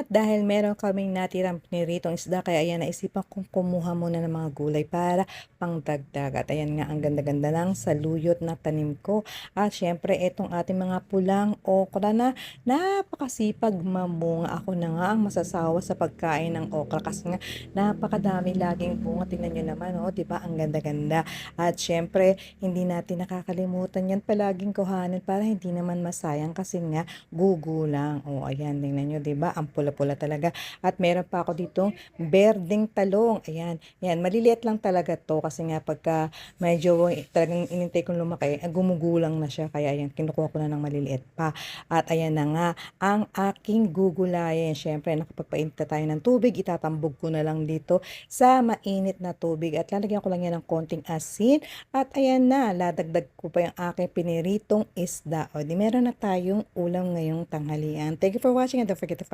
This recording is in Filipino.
dahil meron kaming natirang piniritong isda kaya ayan naisipan kong kumuha muna ng mga gulay para pangdagdag. At ayan nga ang ganda-ganda ng saluyot na tanim ko. At syempre itong ating mga pulang okra na napakasipag mamunga. Ako na nga ang masasawa sa pagkain ng okra kasi nga napakadami laging bunga. Tingnan nyo naman, oh, 'di ba? Ang ganda-ganda. At syempre, hindi natin nakakalimutan 'yan palaging kuhanin para hindi naman masayang kasi nga gugulang. Oh, ayan, tingnan nyo, 'di ba? Ang pula-pula talaga. At meron pa ako ditong berdeng talong. Ayan, yan, maliliit lang talaga 'to kasi nga pagka medyo talagang inintay kong lumaki, gumugulang na siya. Kaya ayan, kinukuha ko na ng maliliit pa. At ayan na nga, ang aking gugulayin. Syempre, nakapagpainit na tayo ng tubig, itatambog ko na lang dito sa mainit na tubig. At lalagyan ko lang yan ng konting asin. At ayan na, ladagdag ko pa yung aking piniritong isda. O, di meron na tayong ulam ngayong tanghalian. Thank you for watching and don't forget to